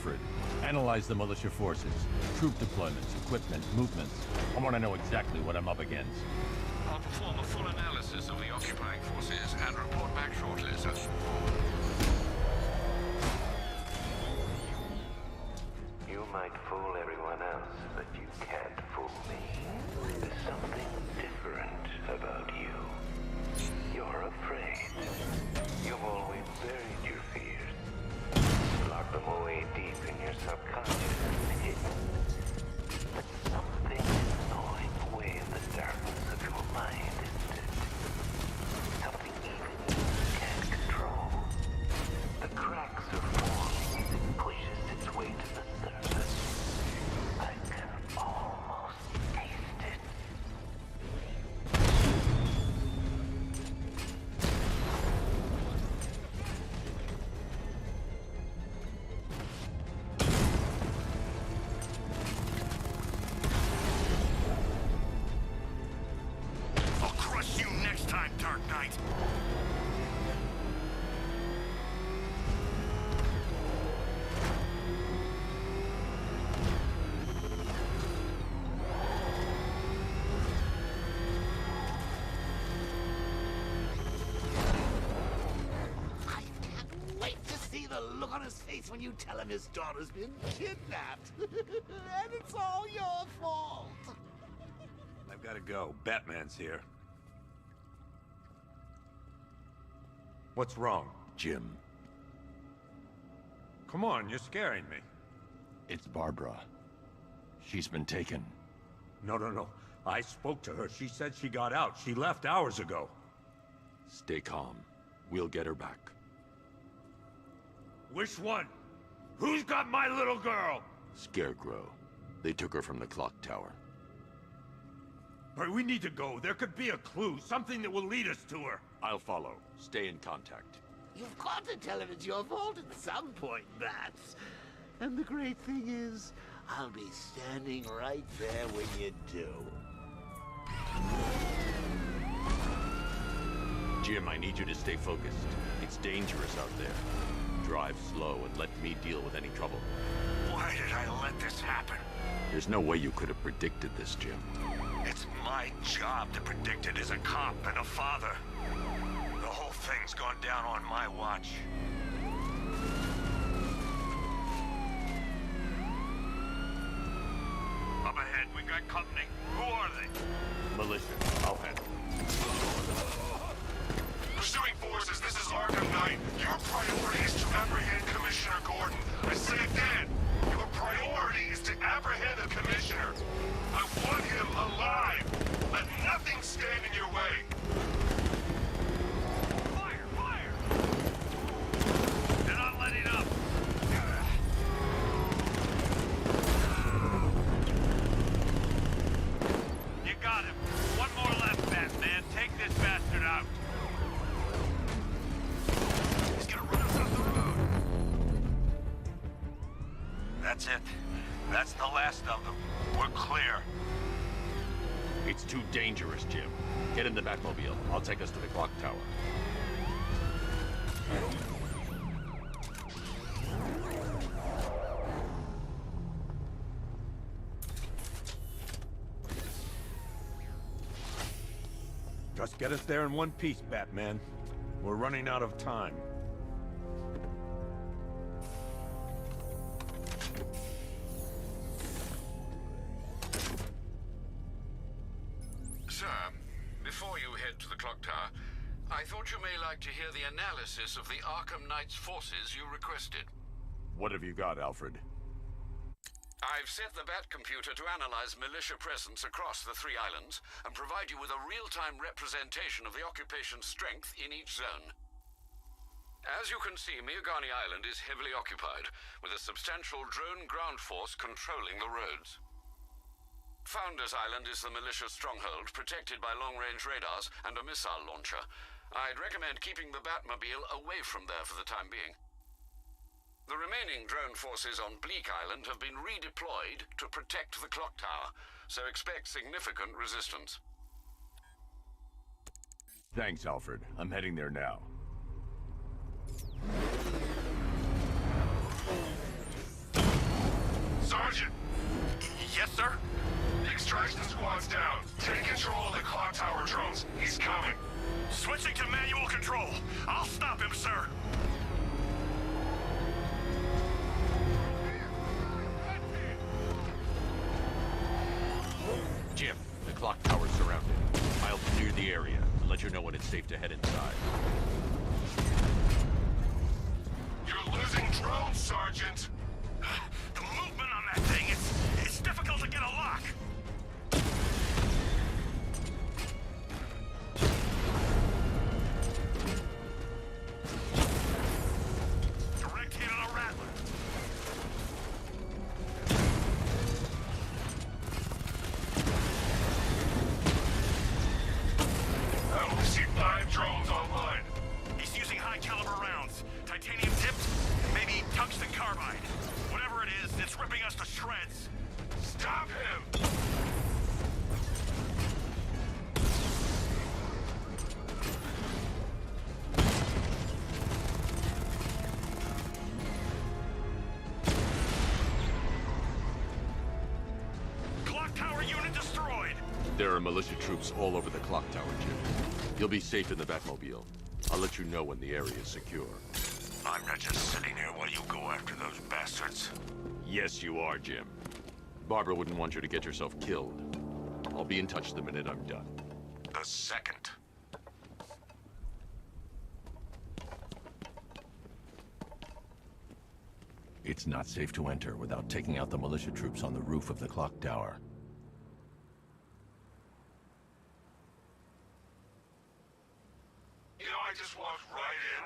Alfred. Analyze the militia forces, troop deployments, equipment, movements. I want to know exactly what I'm up against. I'll perform a full analysis of the occupying forces and report back shortly, sir. You might fool everyone else, but you can't fool me. There's something different about you. You're afraid. You've always buried your fears. Locked them away deep in your subconscious and hidden. But something is gnawing away in the darkness of your mind, isn't it? Something even you can't control. The cracks are forming as it pushes its way to the surface. I can almost taste it. I'll crush you next time, Dark Knight! I can't wait to see the look on his face when you tell him his daughter's been kidnapped. And it's all your fault. I've got to go. Batman's here. What's wrong? Jim, Come on, you're scaring me. it's Barbara. She's been taken. No. I spoke to her. She said she got out. She left hours ago. Stay calm. We'll get her back. Which one? Who's got my little girl? Scarecrow. They took her from the clock tower. Hurry, we need to go. There could be a clue, something that will lead us to her. I'll follow. Stay in contact. You've got to tell him it's your fault at some point, Bats. And the great thing is, I'll be standing right there when you do. Jim, I need you to stay focused. It's dangerous out there. Drive slow and let me deal with any trouble. Why did I let this happen? There's no way you could have predicted this, Jim. It's my job to predict it as a cop and a father. The whole thing's gone down on my watch. Up ahead, we got company. Who are they? Militia, I'll handle it. Pursuing forces, this is Arkham Knight. Your priority is to apprehend Commissioner Gordon. I say again, your priority is to apprehend the Commissioner. I want him alive. Let nothing stand in your way. Fire! Fire! They're not letting up. You got him. One more left, Batman. Take this bastard out. He's gonna run us off the road. That's it. That's the last of them. We're clear. It's too dangerous, Jim. Get in the Batmobile. I'll take us to the clock tower. Just get us there in one piece, Batman. We're running out of time. Sir, before you head to the clock tower, I thought you may like to hear the analysis of the Arkham Knight's forces you requested. What have you got, Alfred? I've set the Bat computer to analyze militia presence across the three islands and provide you with a real-time representation of the occupation's strength in each zone. As you can see, Miagani Island is heavily occupied, with a substantial drone ground force controlling the roads. Founders Island is the militia stronghold, protected by long-range radars and a missile launcher. I'd recommend keeping the Batmobile away from there for the time being. The remaining drone forces on Bleak Island have been redeployed to protect the clock tower, so expect significant resistance. Thanks, Alfred. I'm heading there now. Sergeant! Yes, sir? The extraction squad's down. Take control of the clock tower drones. He's coming. Switching to manual control. I'll stop him, sir. Jim, the clock tower's surrounded. I'll clear the area and let you know when it's safe to head inside. You're losing drones, Sergeant! The movement on that thing, it's difficult to get a lock. Direct hit on a rattler. I only see 5 drones online. He's using high caliber rounds. Titanium tipped, maybe tungsten carbide. Whatever it is, it's ripping us to shreds. Stop him! Clock tower unit destroyed. There are militia troops all over the clock tower, Jim. You'll be safe in the Batmobile. I'll let you know when the area is secure. I'm not just sitting here while you go after those bastards. Yes, you are, Jim. Barbara wouldn't want you to get yourself killed. I'll be in touch the minute I'm done. The second. It's not safe to enter without taking out the militia troops on the roof of the clock tower. You know, I just walked right in.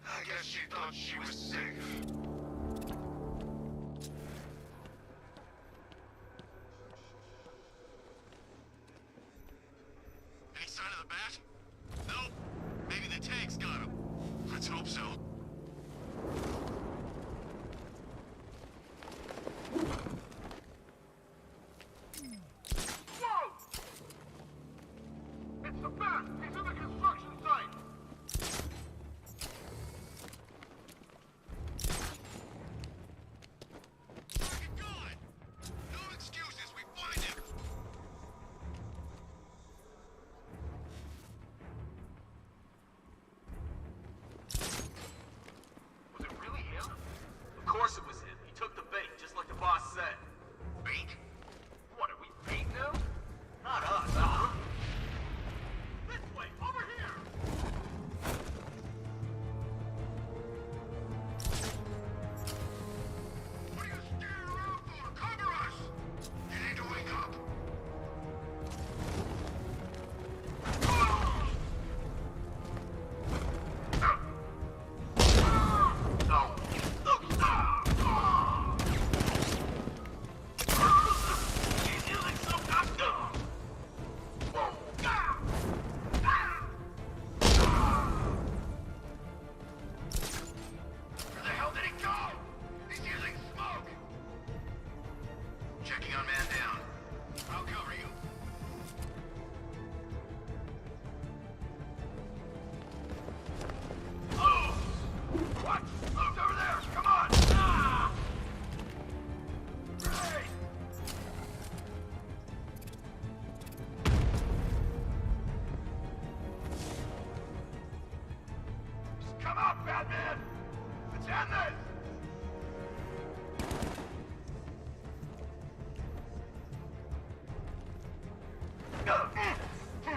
I guess she thought she was safe. Any sign of the bat? Nope. Maybe the tank's got him. Let's hope so. Whoa! It's the bat! He's in the construction site! Fucking gone! No excuses, we find him! Was it really him? Of course it was him. He took the bait, just like the boss said. Bait? What, are we bait now? Not us, huh? This way, over here! What are you staring around for? Cover us! You need to wake up! No. He's using some costume! Where the hell did he go? He's using smoke! Checking on man down. I'll cover you. Oh! What? Look over there! Come on! Ah! Hey! Come on, Batman! Let's end this!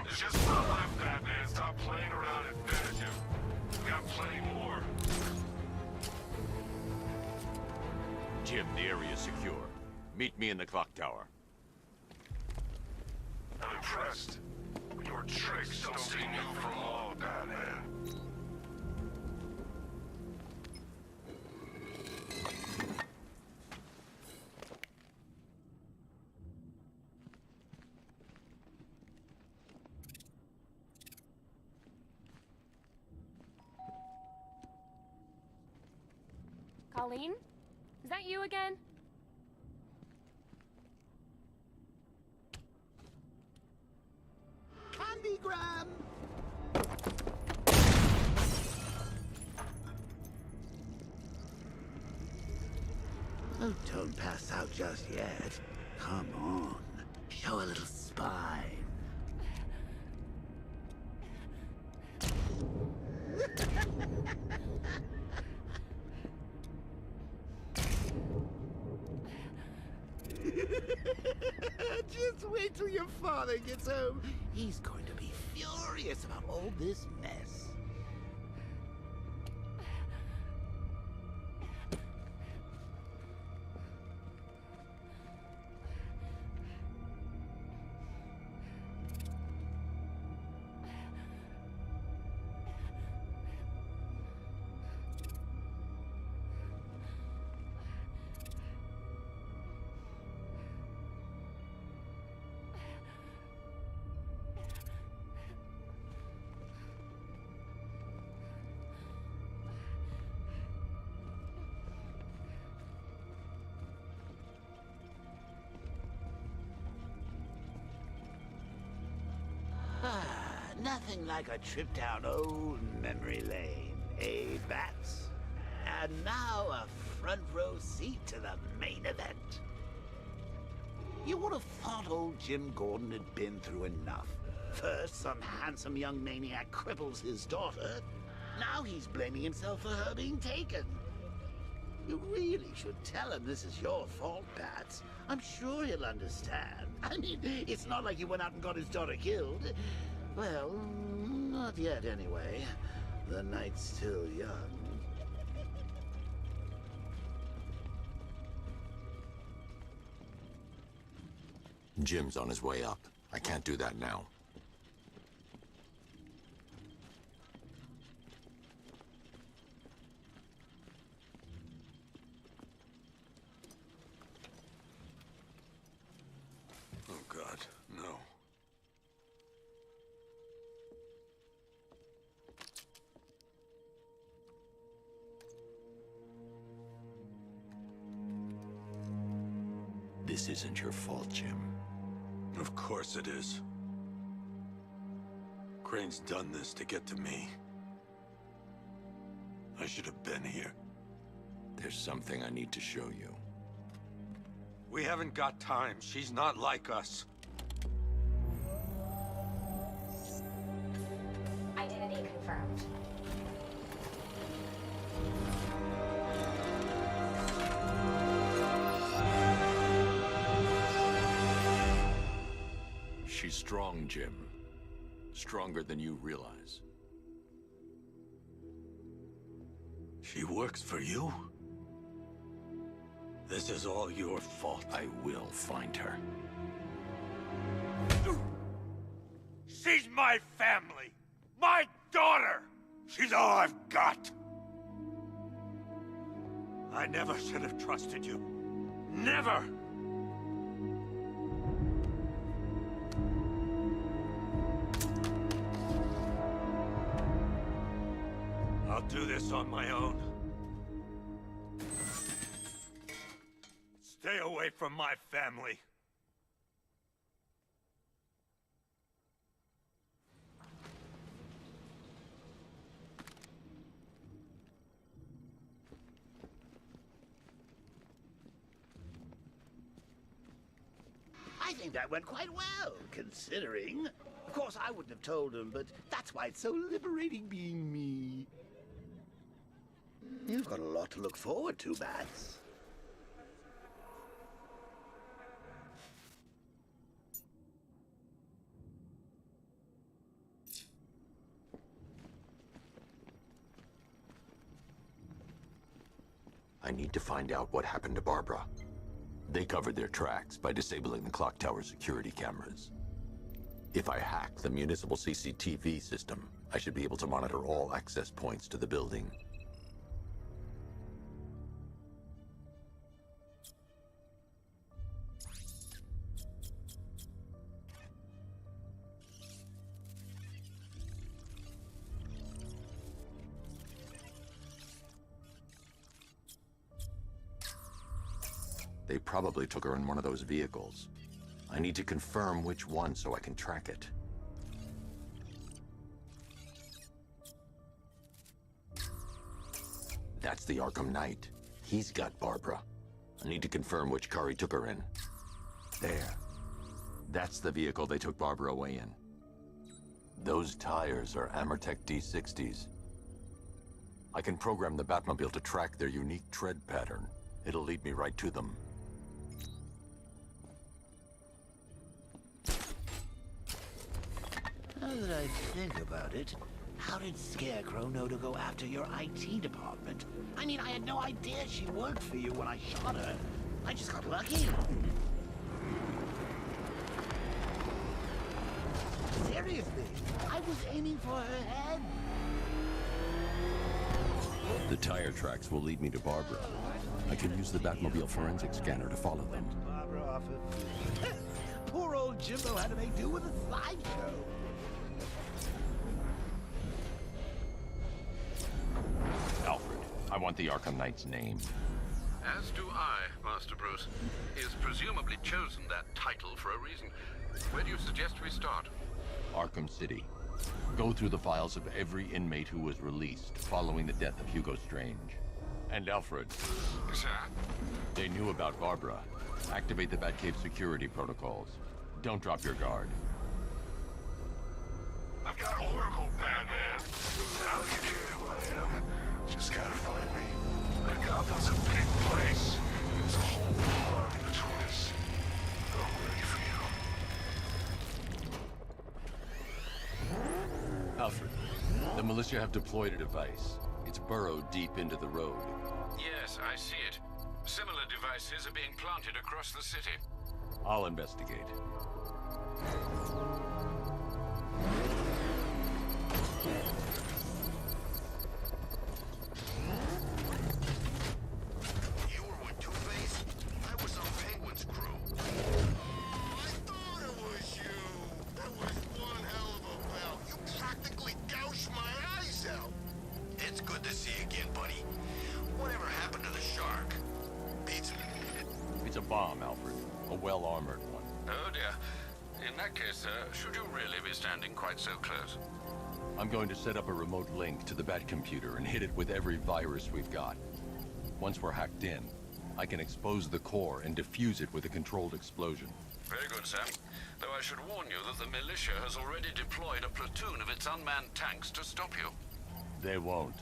There's just one left, Batman. Stop playing around and finish him. We got plenty more. Jim, the area is secure. Meet me in the clock tower. I'm impressed. Your tricks don't seem new from all, Batman. Colleen? Is that you again? Candygram! Oh, Don't pass out just yet. Come on. Show a little spine. Just wait till your father gets home. He's going to be furious about all this mess. Nothing like a trip down old memory lane, eh, Bats? And now a front row seat to the main event. You would have thought old Jim Gordon had been through enough. First, some handsome young maniac cripples his daughter. Now he's blaming himself for her being taken. You really should tell him this is your fault, Bats. I'm sure he'll understand. I mean, it's not like you went out and got his daughter killed. Well, not yet anyway. The night's still young. Jim's on his way up. I can't do that now. Oh, God, no. This isn't your fault, Jim. Of course it is. Crane's done this to get to me. I should have been here. There's something I need to show you. We haven't got time. She's not like us. Identity confirmed. She's strong, Jim. Stronger than you realize. She works for you? This is all your fault. I will find her. She's my family! My daughter! She's all I've got! I never should have trusted you. Never! I'll do this on my own. Stay away from my family. I think that went quite well, considering. Of course, I wouldn't have told him, but that's why it's so liberating being me. You've got a lot to look forward to, Bats. I need to find out what happened to Barbara. They covered their tracks by disabling the clock tower security cameras. If I hack the municipal CCTV system, I should be able to monitor all access points to the building. They probably took her in one of those vehicles. I need to confirm which one so I can track it. That's the Arkham Knight. He's got Barbara. I need to confirm which car he took her in. There. That's the vehicle they took Barbara away in. Those tires are Amertech D60s. I can program the Batmobile to track their unique tread pattern. It'll lead me right to them. Now that I think about it, how did Scarecrow know to go after your IT department? I mean, I had no idea she worked for you when I shot her. I just got lucky. Seriously, I was aiming for her head. The tire tracks will lead me to Barbara. I can use the Batmobile forensic scanner to follow them. Barbara off her feet. Poor old Jimbo had to make do with a slideshow. Alfred, I want the Arkham Knight's name. As do I, Master Bruce. He has presumably chosen that title for a reason. Where do you suggest we start? Arkham City. Go through the files of every inmate who was released following the death of Hugo Strange. And Alfred. Sir? They knew about Barbara. Activate the Batcave security protocols. Don't drop your guard. I've got Oracle, Batman. How do you care who I am? Just gotta find me. Gotham's a big place. There's a whole army between us. I'm ready for you. Alfred, the militia have deployed a device. It's burrowed deep into the road. Yes, I see it. Similar devices are being planted across the city. I'll investigate. You were with Two-Face? I was on Penguin's crew. I thought it was you. That was one hell of a bout. You practically gouged my eyes out. It's good to see you again, buddy. Whatever happened to the shark? Pizza. It's a bomb, Alfred. A well-armored one. Oh dear. In that case, should you really be standing quite so close? I'm going to set up a remote link to the Batcomputer and hit it with every virus we've got. Once we're hacked in, I can expose the core and defuse it with a controlled explosion. Very good, Sam. Though I should warn you that the militia has already deployed a platoon of its unmanned tanks to stop you. They won't.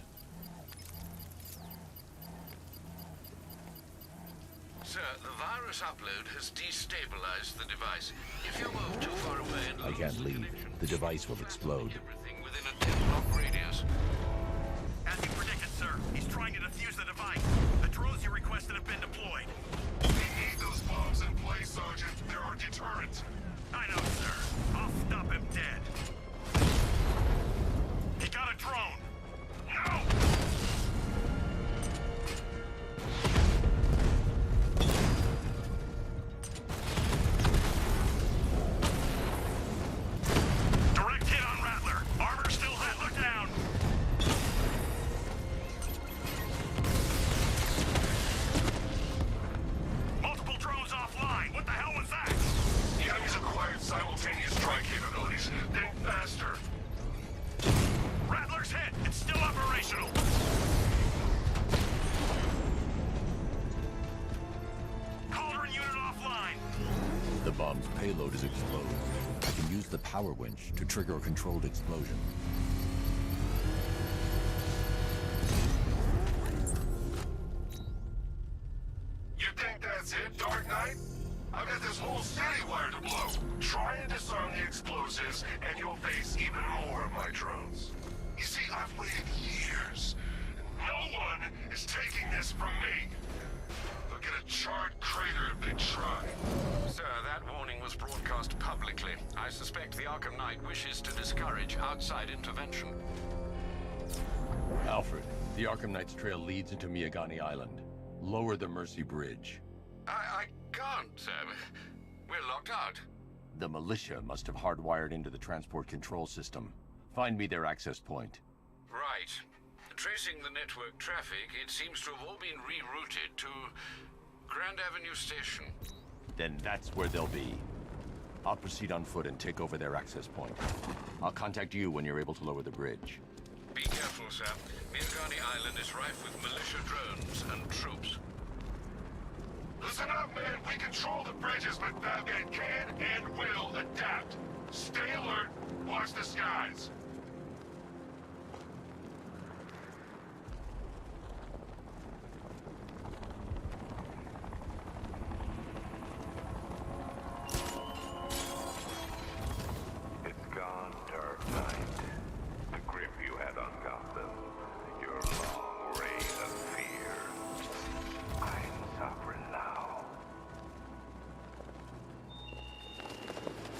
Sir, the virus upload has destabilized the device. If you move too far away and I can't leave. The device will explode. Everything within a 10-block radius. As you predicted, sir, he's trying to defuse the device. The drones you requested have been deployed. We need those bombs in place, Sergeant. They're our deterrent. I know, sir. I'll stop him dead. He got a drone. No! Direct hit on Rattler. Armor still Rattler down. Multiple drones offline. What the hell was that? The enemy's acquired simultaneous strike capabilities. Think faster. Rattler's hit. It's still operational. Cauldron unit offline. The bomb's payload is exposed. I can use the power winch to trigger a controlled explosion. You think that's it, Dark Knight? I've got this whole city wired to blow. Try and disarm the explosives, and you'll face even more of my drones. You see, I've waited years. No one is taking this from me. They'll get a charred crater if they try. Sir, that warning was broadcast publicly. I suspect the Arkham Knight wishes to discourage outside intervention. Alfred, the Arkham Knight's trail leads into Miagani Island. Lower the Mercy Bridge. I can't, sir. We're locked out. The militia must have hardwired into the transport control system. Find me their access point. Right. Tracing the network traffic, it seems to have all been rerouted to Grand Avenue Station. Then that's where they'll be. I'll proceed on foot and take over their access point. I'll contact you when you're able to lower the bridge. Be careful, sir. Miagani Island is rife with militia drones and troops. Listen up, man. We control the bridges, but Batman can and will adapt. Stay alert. Watch the skies. It's gone, Dark Knight. The grip you had on Gotham. Your long reign of fear. I'm sovereign now.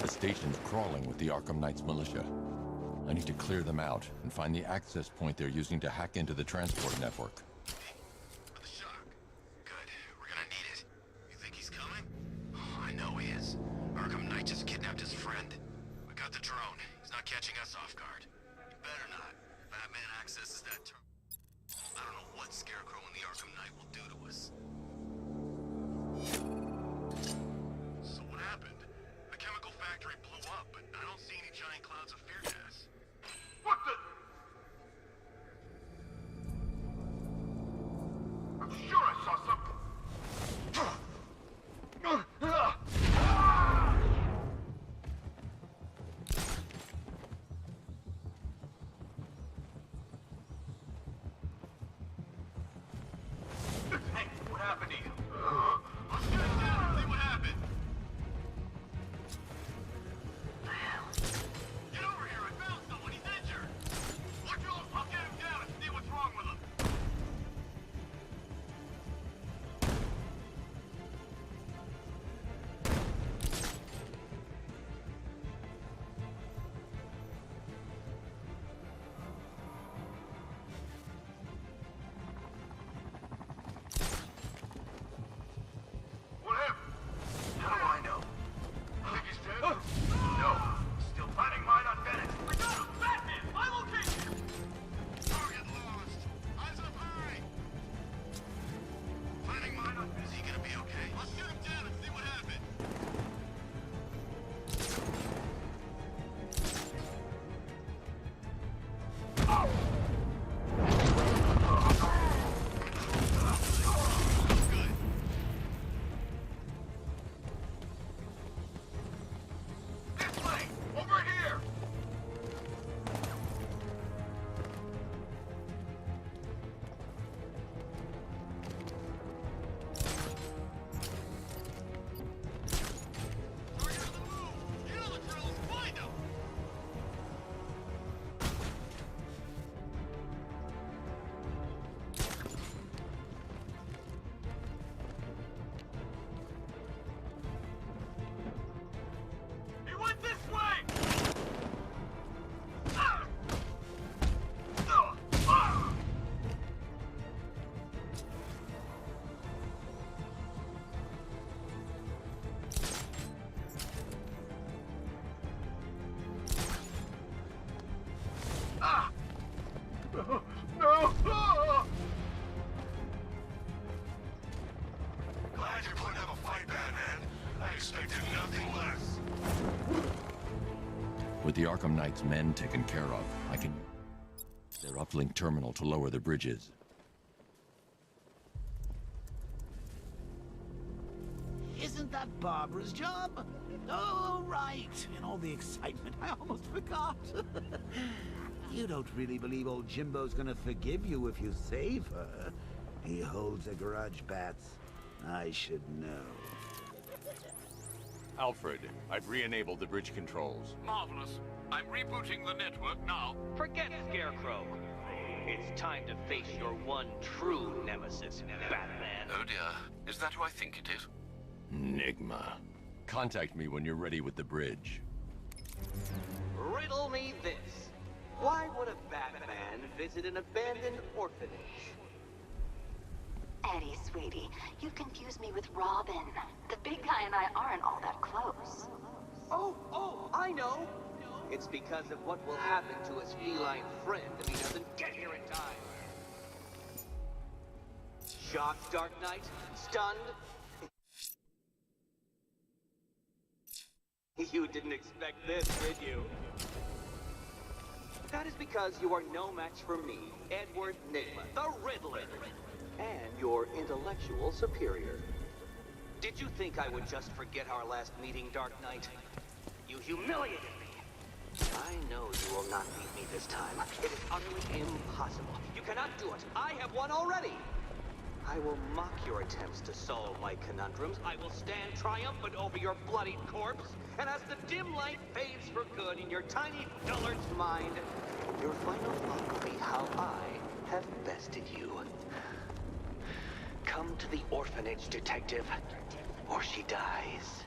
The station's crawling with the Arkham Knight's militia. I need to clear them out and find the access point they're using to hack into the transport network. For the shock. Good. We're gonna need it. You think he's coming? Oh, I know he is. Arkham Knight just kidnapped his friend. We got the drone. He's not catching us off guard. He better not. Batman accesses that terminal. I don't know what Scarecrow and the Arkham Knight will do to us. So what happened? The chemical factory blew up, but I don't see any giant clouds of fear gas. What the? I'm sure I saw something. Hey, what happened to you? Let's get him down and see what happened. Get over here, I found someone, he's injured. Watch off, I'll get him down and see what's wrong with him. What happened? How do I know? Think he's dead? No. Still planning mine on Bennett. I got him! Batman! My location! Target lost. Eyes up high. Planning mine on. Is he gonna be okay? Let's get him down and see what happened. Good. This way! Over here! Target on the move. Get on the drill and find him. He went this way! No! Glad you're putting up a fight, Batman. I expected nothing less. With the Arkham Knight's men taken care of, I can their uplink terminal to lower the bridges. Isn't that Barbara's job? Oh, right. In all the excitement, I almost forgot. You don't really believe old Jimbo's gonna forgive you if you save her. He holds a grudge, Bats. I should know. Alfred, I've re-enabled the bridge controls. Marvelous. I'm rebooting the network now. Forget Scarecrow. It's time to face your one true nemesis, Batman. Oh dear. Is that who I think it is? Enigma. Contact me when you're ready with the bridge. Riddle me this. Why would a Batman visit an abandoned orphanage? Eddie, sweetie, you confuse me with Robin. The big guy and I aren't all that close. Oh, I know. It's because of what will happen to his feline friend if he doesn't get here in time. Shocked, Dark Knight? Stunned? You didn't expect this, did you? That is because you are no match for me, Edward Nygma, the Riddler, and your intellectual superior. Did you think I would just forget our last meeting, Dark Knight? You humiliated me. I know you will not beat me this time. It is utterly impossible. You cannot do it. I have won already. I will mock your attempts to solve my conundrums. I will stand triumphant over your bloodied corpse. And as the dim light fades for good in your tiny dullard's mind, your final thought will be how I have bested you. Come to the orphanage, detective, or she dies.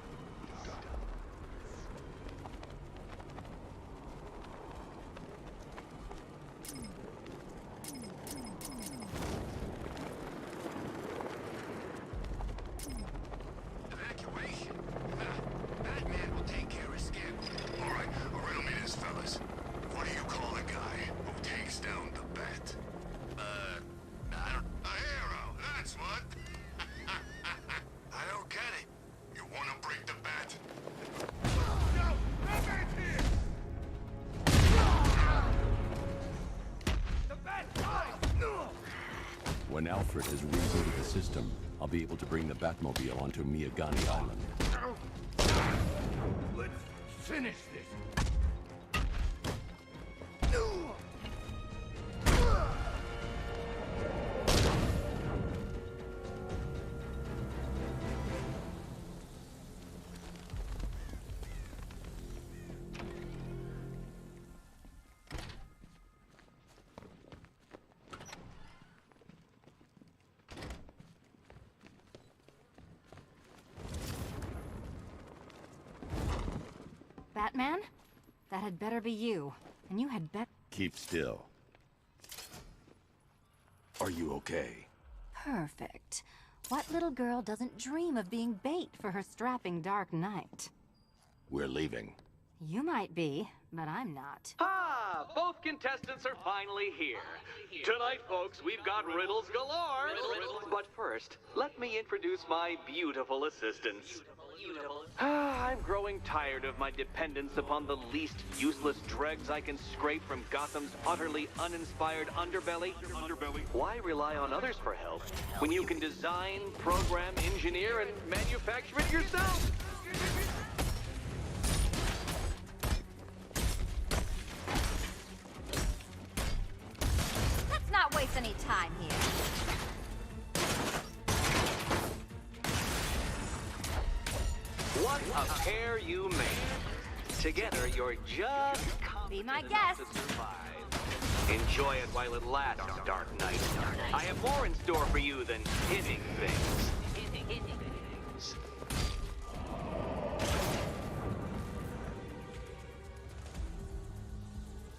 Evacuation? Batman will take care of Skip. All right, riddle me this, fellas. What do you call a guy who takes down the bat? A hero, that's what. I don't get it. You want to break the bat? No! Batman's here! The bat died! No! When Alfred has rebooted the system, I'll be able to bring the Batmobile onto Miyagani Island. Let's finish this. Batman? That had better be you. And you had better... Keep still. Are you okay? Perfect. What little girl doesn't dream of being bait for her strapping Dark Knight? We're leaving. You might be, but I'm not. Ah, both contestants are finally here. Tonight, folks, we've got riddles galore. But first, let me introduce my beautiful assistants. I'm growing tired of my dependence upon the least useless dregs I can scrape from Gotham's utterly uninspired underbelly. Why rely on others for help when you can design, program, engineer, and manufacture it yourself? Let's not waste any time here. What a pair you made. Together, you're just Be my competent guest. enough to survive. Enjoy it while it lasts, Dark Knight. I have more in store for you than hitting things.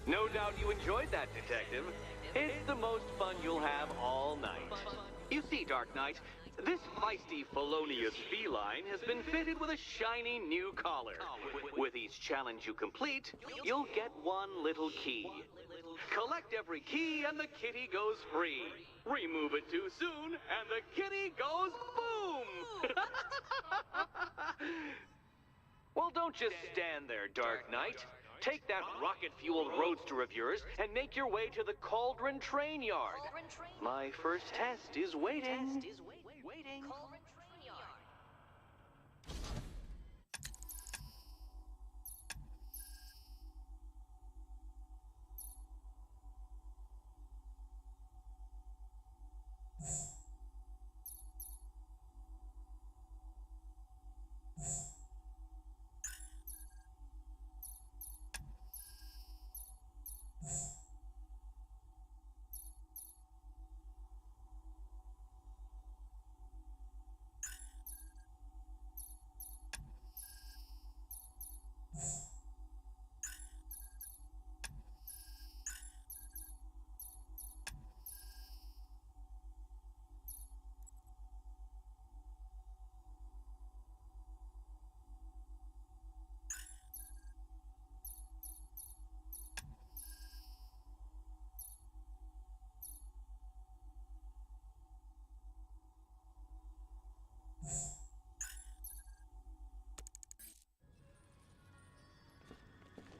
No doubt you enjoyed that, Detective. It's the most fun you'll have all night. You see, Dark Knight, this feisty, felonious feline has been fitted with a shiny new collar. With each challenge you complete, you'll get one little key. Collect every key and the kitty goes free. Remove it too soon and the kitty goes boom! Well, don't just stand there, Dark Knight. Take that rocket-fueled roadster of yours and make your way to the Cauldron Train Yard. My first test is waiting.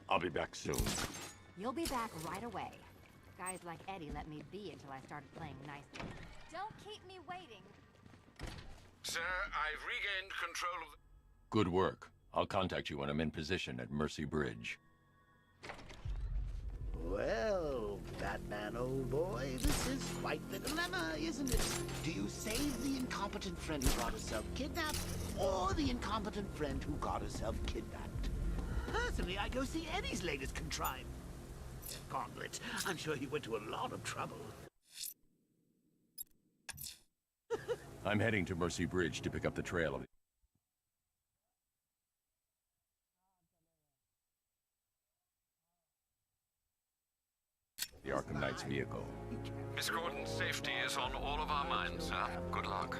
I'll be back soon. You'll be back right away. Guys like Eddie let me be until I started playing nicely. Don't keep me waiting. Sir, I've regained control of the... Good work. I'll contact you when I'm in position at Mercy Bridge. Well, Batman, old boy, this is quite the dilemma, isn't it? Do you save the incompetent friend who got herself kidnapped, or the incompetent friend who got herself kidnapped? Personally, I go see Eddie's latest contrive. Gauntlet. I'm sure he went to a lot of trouble. I'm heading to Mercy Bridge to pick up the trail of the Arkham Knight's vehicle. Miss Gordon's safety is on all of our minds, sir. Good luck.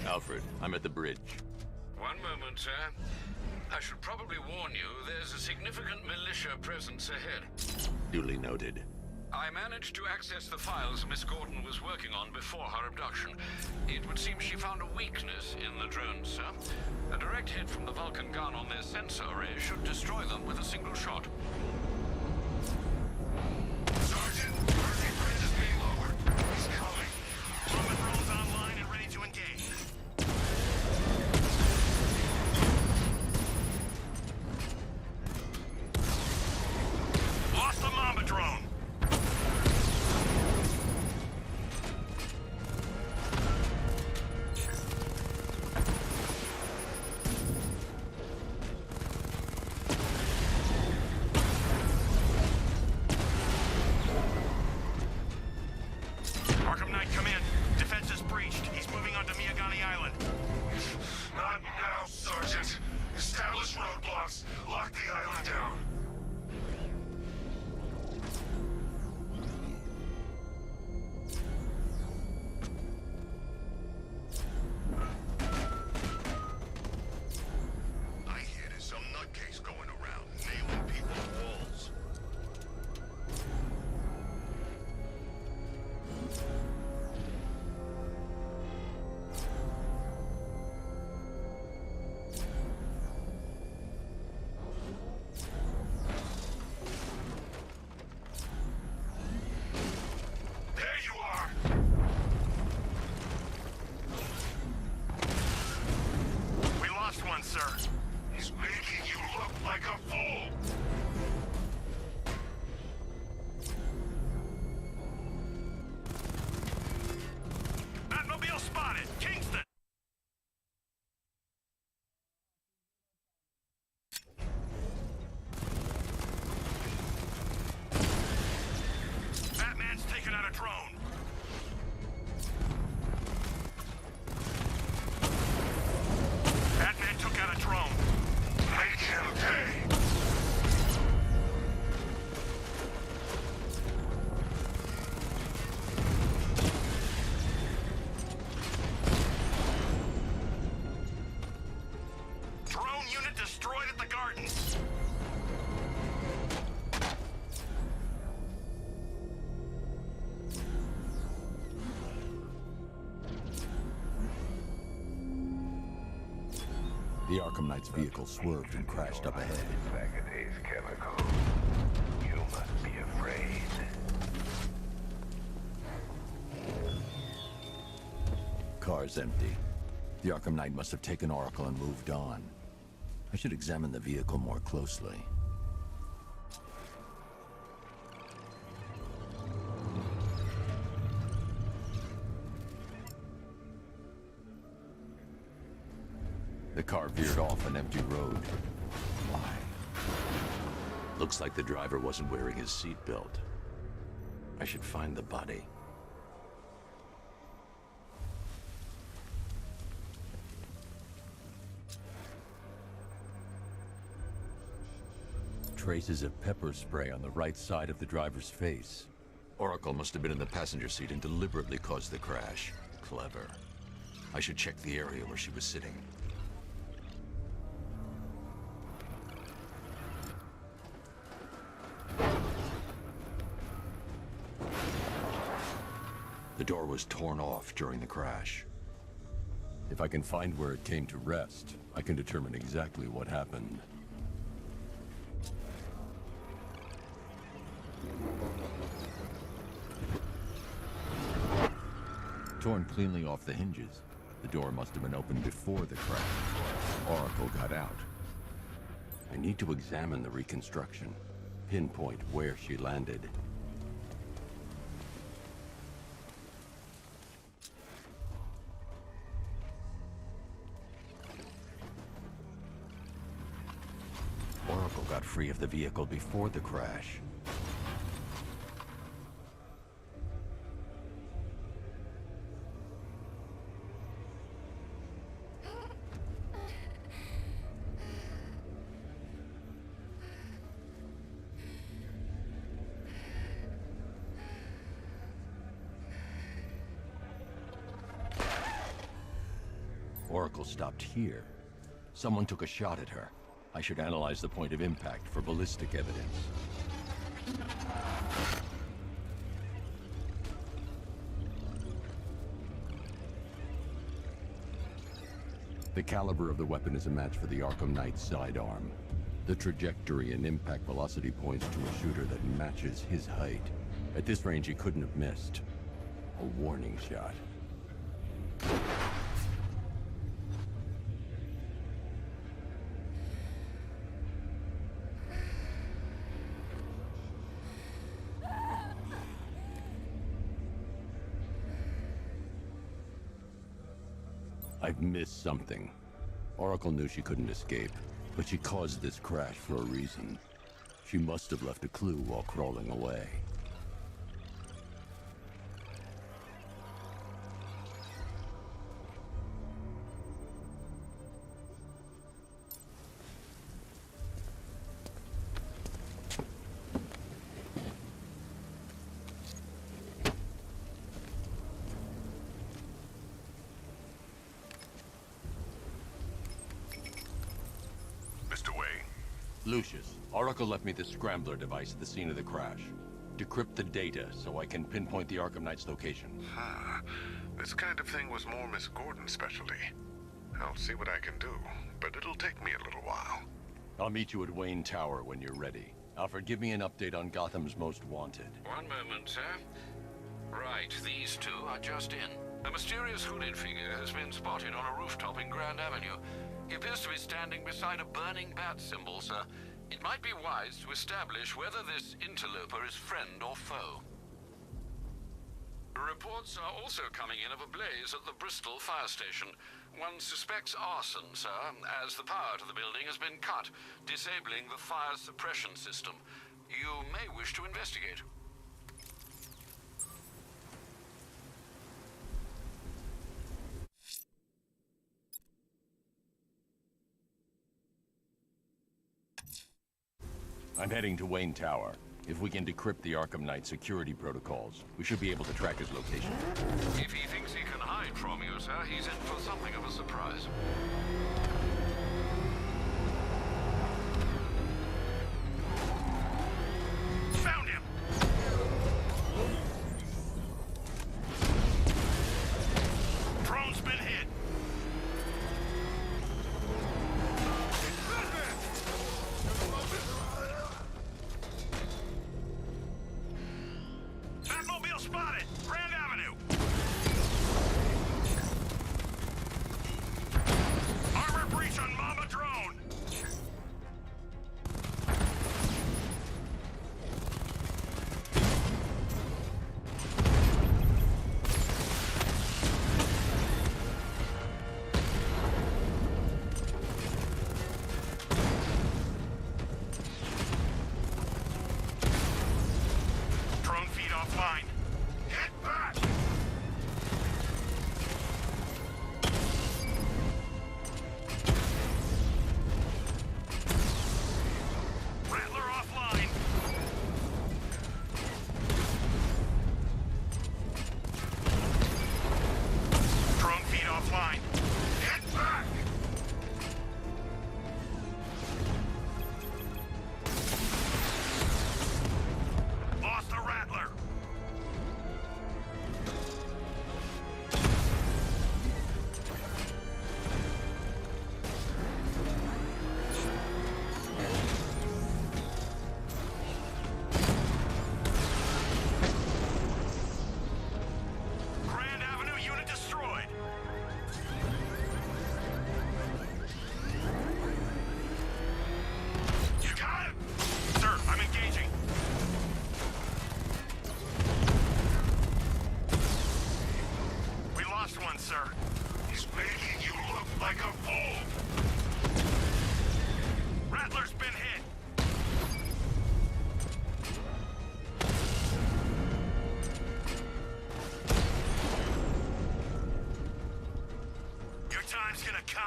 Alfred, I'm at the bridge. One moment, sir. I should probably warn you, there's a significant militia presence ahead. Duly noted. I managed to access the files Miss Gordon was working on before her abduction. It would seem she found a weakness in the drones, sir. A direct hit from the Vulcan gun on their sensor array should destroy them with a single shot. Sergeant, Mercy Bridge is being lowered. He's coming. Plummet drones online and ready to engage. Lost the Mamba drone. Arkham Knight, come in. Defense is breached. He's moving onto Miyagani Island. Not now, Sergeant. Establish roadblocks. Lock the island down. I hear there's some nutcase going around, nailing people to walls. There you are! We lost one, sir. He's making you look like a fool! Batmobile spotted! Kingston! Batman's taken out a drone. Batman took out a drone. Make him pay. Drone unit destroyed at the gardens. The Arkham Knight's vehicle swerved and crashed up ahead. Vagade's chemical. You must be afraid. Car's empty. The Arkham Knight must have taken Oracle and moved on. I should examine the vehicle more closely. The car veered off an empty road. Why? Looks like the driver wasn't wearing his seatbelt. I should find the body. Traces of pepper spray on the right side of the driver's face. Oracle must have been in the passenger seat and deliberately caused the crash. Clever. I should check the area where she was sitting. The door was torn off during the crash. If I can find where it came to rest, I can determine exactly what happened. Torn cleanly off the hinges. The door must have been opened before the crash. Oracle got out. I need to examine the reconstruction, pinpoint where she landed. Oracle got free of the vehicle before the crash. Oracle stopped here. Someone took a shot at her. I should analyze the point of impact for ballistic evidence. The caliber of the weapon is a match for the Arkham Knight's sidearm. The trajectory and impact velocity points to a shooter that matches his height. At this range, he couldn't have missed. A warning shot. I've missed something. Oracle knew she couldn't escape, but she caused this crash for a reason. She must have left a clue while crawling away. Lucius, Oracle left me the scrambler device at the scene of the crash. Decrypt the data so I can pinpoint the Arkham Knight's location. This kind of thing was more Miss Gordon's specialty. I'll see what I can do, but it'll take me a little while. I'll meet you at Wayne Tower when you're ready. Alfred, give me an update on Gotham's Most Wanted. One moment, sir. Right, these two are just in. A mysterious hooded figure has been spotted on a rooftop in Grand Avenue. He appears to be standing beside a burning bat symbol, sir. It might be wise to establish whether this interloper is friend or foe. Reports are also coming in of a blaze at the Bristol fire station. One suspects arson, sir, as the power to the building has been cut, disabling the fire suppression system. You may wish to investigate. I'm heading to Wayne Tower. If we can decrypt the Arkham Knight security protocols, we should be able to track his location. If he thinks he can hide from you, sir, he's in for something of a surprise. Found him! Drone's been hit! Batmobile spotted! Grand Avenue!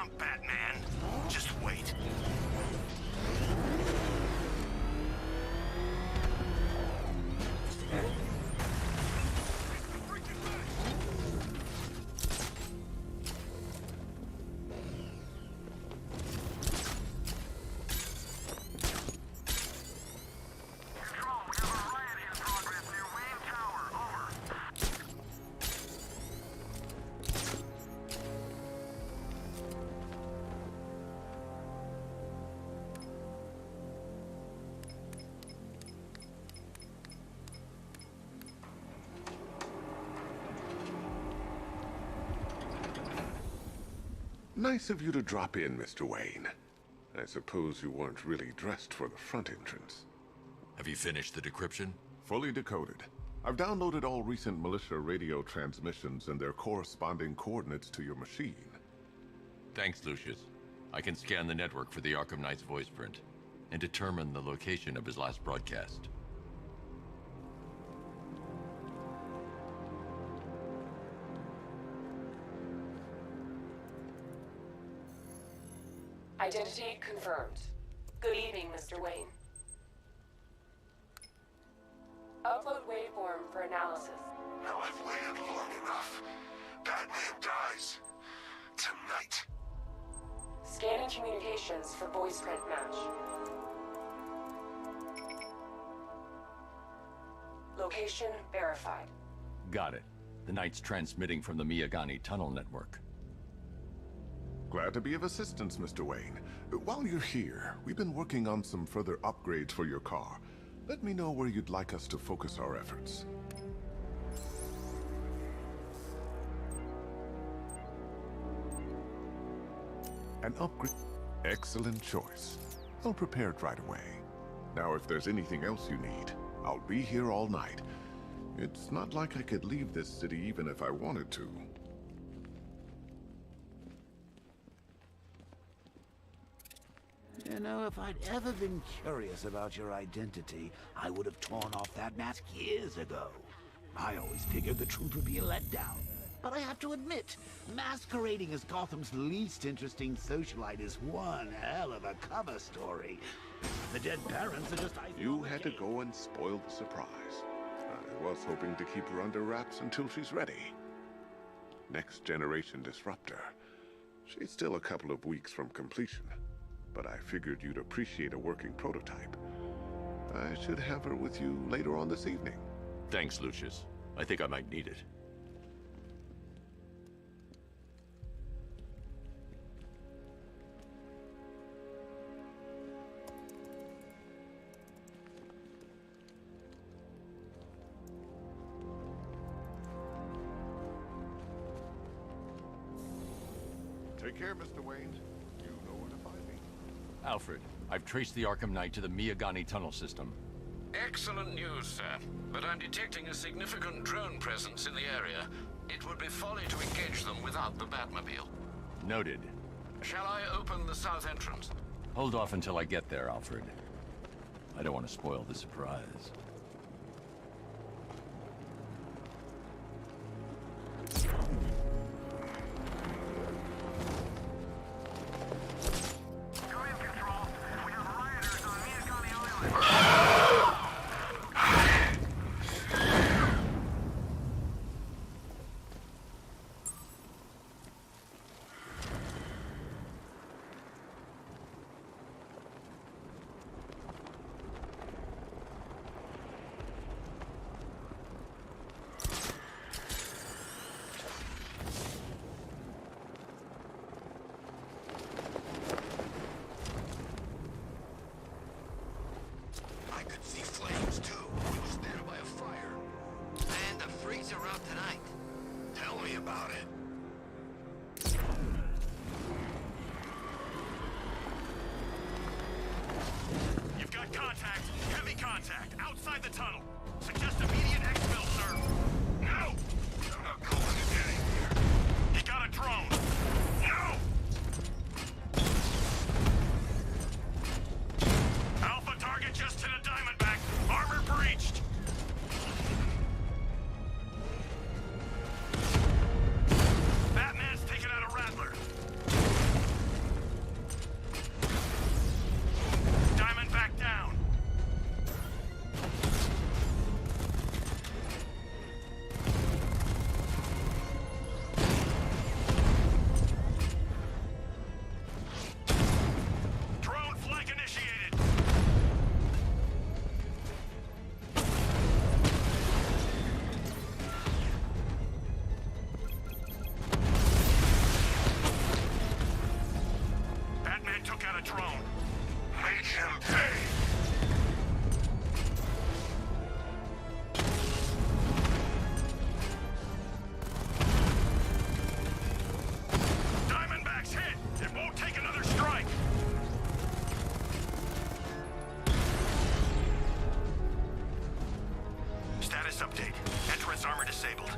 jump, Batman. Just wait. Nice of you to drop in, Mr. Wayne. I suppose you weren't really dressed for the front entrance. Have you finished the decryption? Fully decoded. I've downloaded all recent militia radio transmissions and their corresponding coordinates to your machine. Thanks, Lucius. I can scan the network for the Arkham Knight's voice print and determine the location of his last broadcast. Identity confirmed. Good evening, Mr. Wayne. Upload waveform for analysis. Now I've waited long enough. Batman dies. Tonight. Scanning communications for voice print match. Location verified. Got it. The Knight's transmitting from the Miyagani tunnel network. Glad to be of assistance, Mr. Wayne. While you're here, we've been working on some further upgrades for your car. Let me know where you'd like us to focus our efforts. An upgrade? Excellent choice. I'll prepare it right away. Now, if there's anything else you need, I'll be here all night. It's not like I could leave this city even if I wanted to. You know, if I'd ever been curious about your identity, I would have torn off that mask years ago. I always figured the truth would be a letdown. But I have to admit, masquerading as Gotham's least interesting socialite is one hell of a cover story. The dead parents are just... You had to go and spoil the surprise. I was hoping to keep her under wraps until she's ready. Next generation disruptor. She's still a couple of weeks from completion. But I figured you'd appreciate a working prototype. I should have her with you later on this evening. Thanks, Lucius. I think I might need it. Take care, Mr. Wayne. You know where to find me. Alfred, I've traced the Arkham Knight to the Miyagani tunnel system. Excellent news, sir. But I'm detecting a significant drone presence in the area. It would be folly to engage them without the Batmobile. Noted. Shall I open the south entrance? Hold off until I get there, Alfred. I don't want to spoil the surprise. got a drone. Make him pay. Diamondback's hit. It won't take another strike. Status update. Entrance armor disabled.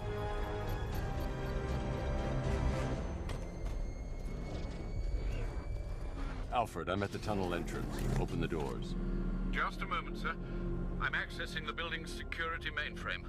Alfred, I'm at the tunnel entrance. Open the doors. Just a moment, sir. I'm accessing the building's security mainframe.